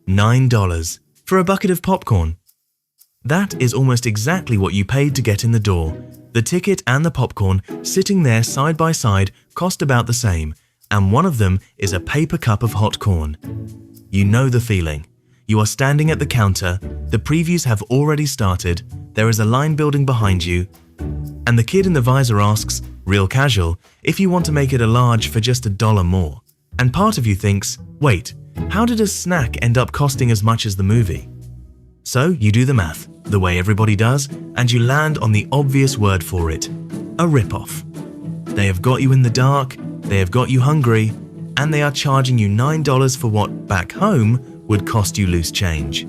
$9 for a bucket of popcorn. That is almost exactly what you paid to get in the door. The ticket and the popcorn sitting there side by side cost about the same, and one of them is a paper cup of hot corn. You know the feeling. You are standing at the counter, the previews have already started, there is a line building behind you, and the kid in the visor asks, real casual, if you want to make it a large for just $1 more. And part of you thinks, wait, how did a snack end up costing as much as the movie? So you do the math, the way everybody does, and you land on the obvious word for it, a ripoff. They have got you in the dark, they have got you hungry, and they are charging you $9 for what, back home, would cost you loose change.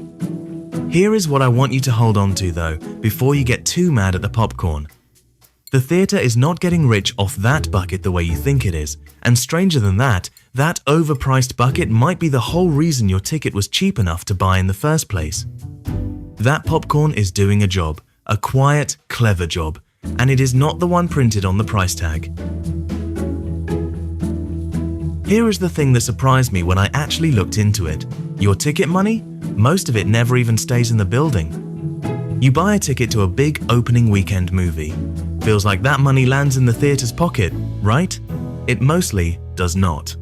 Here is what I want you to hold on to though, before you get too mad at the popcorn. The theatre is not getting rich off that bucket the way you think it is, and stranger than that, that overpriced bucket might be the whole reason your ticket was cheap enough to buy in the first place. That popcorn is doing a job, a quiet, clever job, and it is not the one printed on the price tag. Here is the thing that surprised me when I actually looked into it. Your ticket money? Most of it never even stays in the building. You buy a ticket to a big opening weekend movie. Feels like that money lands in the theatre's pocket, right? It mostly does not.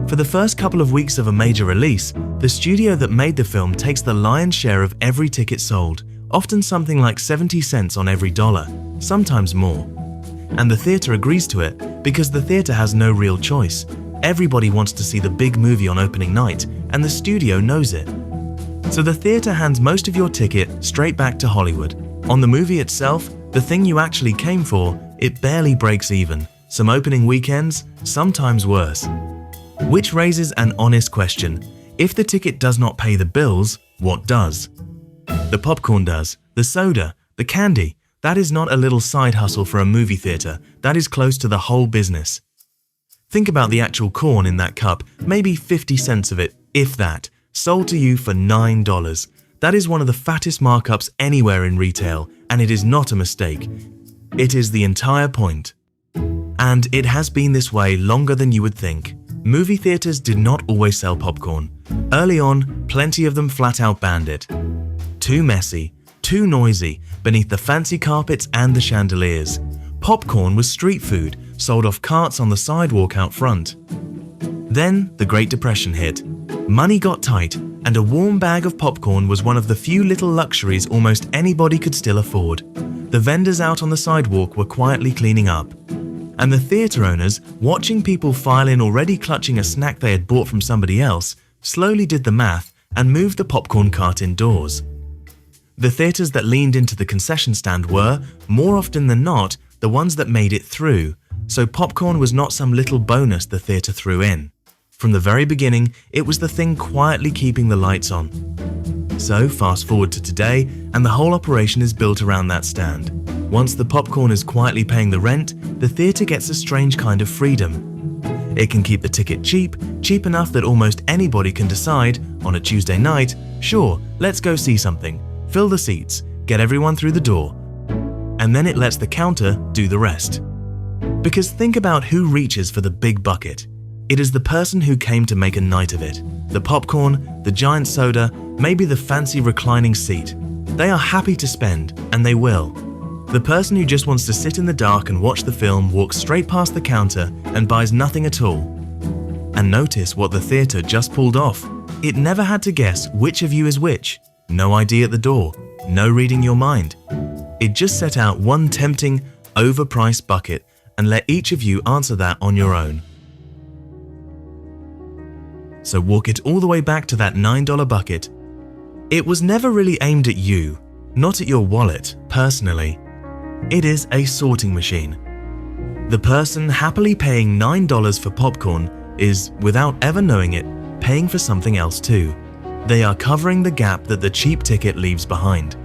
For the first couple of weeks of a major release, the studio that made the film takes the lion's share of every ticket sold, often something like 70 cents on every dollar, sometimes more. And the theatre agrees to it because the theatre has no real choice. Everybody wants to see the big movie on opening night, and the studio knows it. So the theatre hands most of your ticket straight back to Hollywood. On the movie itself, the thing you actually came for, it barely breaks even. Some opening weekends, sometimes worse. Which raises an honest question. If the ticket does not pay the bills, what does? The popcorn does, the soda, the candy. That is not a little side hustle for a movie theatre, that is close to the whole business. Think about the actual corn in that cup, maybe 50 cents of it, if that, sold to you for $9. That is one of the fattest markups anywhere in retail, and it is not a mistake. It is the entire point. And it has been this way longer than you would think. Movie theaters did not always sell popcorn. Early on, plenty of them flat out banned it. Too messy, too noisy, beneath the fancy carpets and the chandeliers. Popcorn was street food, sold off carts on the sidewalk out front. Then the Great Depression hit. Money got tight, and a warm bag of popcorn was one of the few little luxuries almost anybody could still afford. The vendors out on the sidewalk were quietly cleaning up. And the theatre owners, watching people file in already clutching a snack they had bought from somebody else, slowly did the math and moved the popcorn cart indoors. The theatres that leaned into the concession stand were, more often than not, the ones that made it through, so popcorn was not some little bonus the theatre threw in. From the very beginning, it was the thing quietly keeping the lights on. So fast forward to today, and the whole operation is built around that stand. Once the popcorn is quietly paying the rent, the theatre gets a strange kind of freedom. It can keep the ticket cheap enough that almost anybody can decide, on a Tuesday night, sure, let's go see something, fill the seats, get everyone through the door. And then it lets the counter do the rest. Because think about who reaches for the big bucket. It is the person who came to make a night of it. The popcorn, the giant soda, maybe the fancy reclining seat. They are happy to spend, and they will. The person who just wants to sit in the dark and watch the film walks straight past the counter and buys nothing at all. And notice what the theatre just pulled off. It never had to guess which of you is which. No ID at the door, no reading your mind. It just set out one tempting, overpriced bucket and let each of you answer that on your own. So walk it all the way back to that $9 bucket. It was never really aimed at you, not at your wallet, personally. It is a sorting machine. The person happily paying $9 for popcorn is, without ever knowing it, paying for something else too. They are covering the gap that the cheap ticket leaves behind.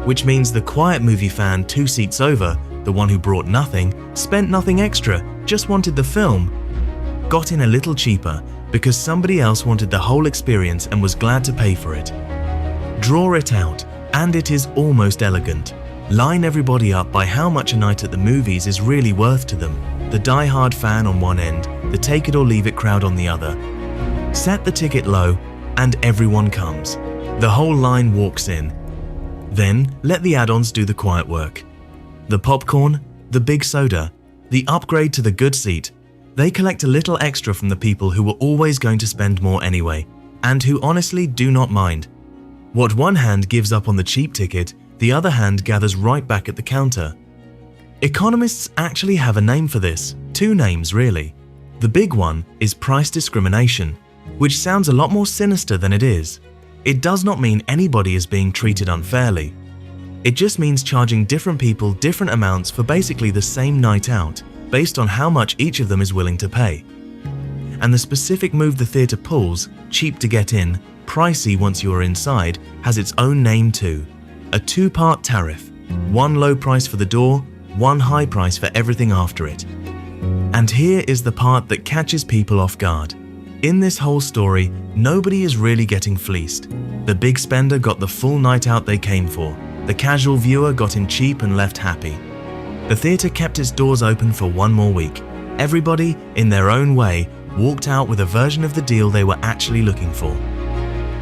Which means the quiet movie fan 2 seats over, the one who brought nothing, spent nothing extra, just wanted the film, got in a little cheaper because somebody else wanted the whole experience and was glad to pay for it. Draw it out, and it is almost elegant. Line everybody up by how much a night at the movies is really worth to them. The die-hard fan on one end, the take-it-or-leave-it crowd on the other. Set the ticket low, and everyone comes. The whole line walks in. Then let the add-ons do the quiet work. The popcorn, the big soda, the upgrade to the good seat, they collect a little extra from the people who were always going to spend more anyway, and who honestly do not mind. What one hand gives up on the cheap ticket, the other hand gathers right back at the counter. Economists actually have a name for this, two names really. The big one is price discrimination, which sounds a lot more sinister than it is. It does not mean anybody is being treated unfairly. It just means charging different people different amounts for basically the same night out, based on how much each of them is willing to pay. And the specific move the theatre pulls, cheap to get in, pricey once you are inside, has its own name too. A two-part tariff, one low price for the door, one high price for everything after it. And here is the part that catches people off guard. In this whole story, nobody is really getting fleeced. The big spender got the full night out they came for. The casual viewer got in cheap and left happy. The theatre kept its doors open for one more week. Everybody, in their own way, walked out with a version of the deal they were actually looking for.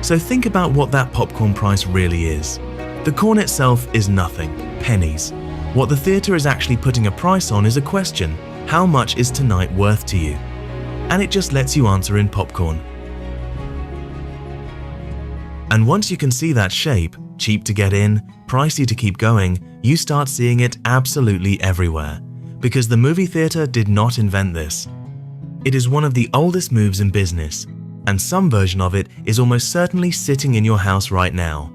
So think about what that popcorn price really is. The corn itself is nothing, pennies. What the theatre is actually putting a price on is a question: how much is tonight worth to you? And it just lets you answer in popcorn. And once you can see that shape, cheap to get in, pricey to keep going, you start seeing it absolutely everywhere. Because the movie theatre did not invent this. It is one of the oldest moves in business, and some version of it is almost certainly sitting in your house right now.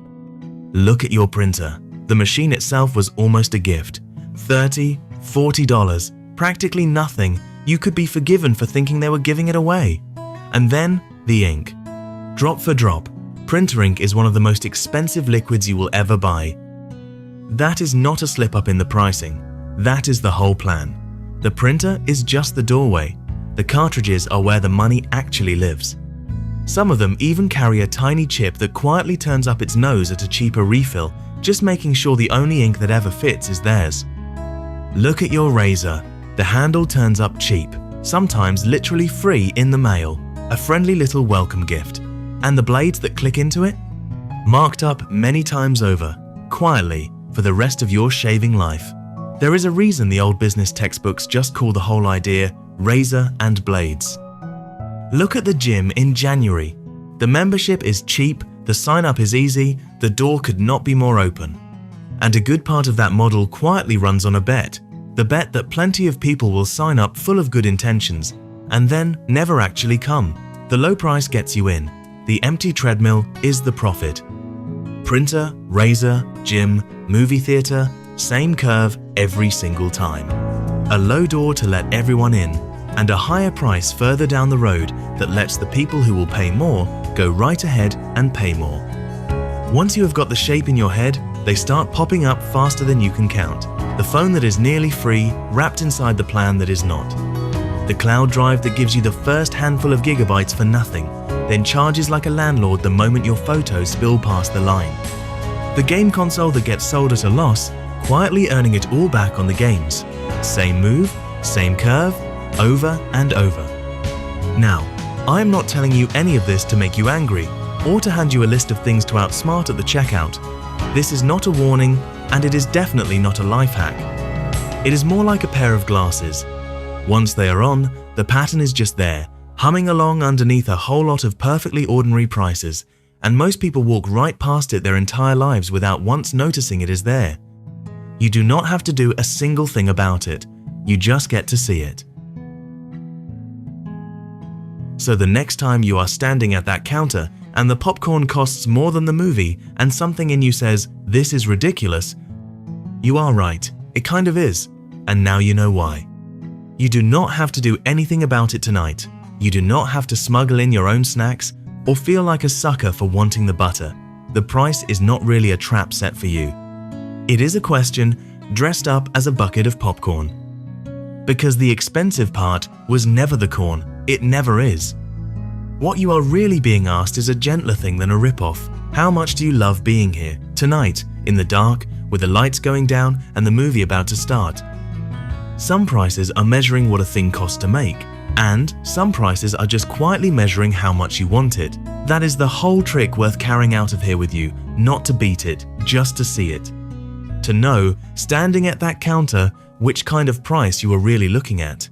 Look at your printer. The machine itself was almost a gift. $30, $40, practically nothing. You could be forgiven for thinking they were giving it away. And then, the ink. Drop for drop, printer ink is one of the most expensive liquids you will ever buy. That is not a slip-up in the pricing. That is the whole plan. The printer is just the doorway. The cartridges are where the money actually lives. Some of them even carry a tiny chip that quietly turns up its nose at a cheaper refill, just making sure the only ink that ever fits is theirs. Look at your razor. The handle turns up cheap, sometimes literally free in the mail, a friendly little welcome gift. And the blades that click into it? Marked up many times over, quietly, for the rest of your shaving life. There is a reason the old business textbooks just call the whole idea razor and blades. Look at the gym in January. The membership is cheap, the sign-up is easy, the door could not be more open. And a good part of that model quietly runs on a bet. The bet that plenty of people will sign up full of good intentions and then never actually come. The low price gets you in. The empty treadmill is the profit. Printer, razor, gym, movie theatre, same curve every single time. A low door to let everyone in, and a higher price further down the road that lets the people who will pay more go right ahead and pay more. Once you have got the shape in your head, they start popping up faster than you can count. The phone that is nearly free, wrapped inside the plan that is not. The cloud drive that gives you the first handful of gigabytes for nothing, then charges like a landlord the moment your photos spill past the line. The game console that gets sold at a loss, quietly earning it all back on the games. Same move, same curve, over and over. Now, I am not telling you any of this to make you angry, or to hand you a list of things to outsmart at the checkout. This is not a warning, and it is definitely not a life hack. It is more like a pair of glasses. Once they are on, the pattern is just there, humming along underneath a whole lot of perfectly ordinary prices, and most people walk right past it their entire lives without once noticing it is there. You do not have to do a single thing about it, you just get to see it. So the next time you are standing at that counter and the popcorn costs more than the movie and something in you says, "This is ridiculous," you are right, it kind of is, and now you know why. You do not have to do anything about it tonight. You do not have to smuggle in your own snacks or feel like a sucker for wanting the butter. The price is not really a trap set for you. It is a question dressed up as a bucket of popcorn. Because the expensive part was never the corn, it never is. What you are really being asked is a gentler thing than a rip-off. How much do you love being here, tonight, in the dark, with the lights going down and the movie about to start? Some prices are measuring what a thing costs to make. And some prices are just quietly measuring how much you want it. That is the whole trick worth carrying out of here with you, not to beat it, just to see it. To know, standing at that counter, which kind of price you are really looking at.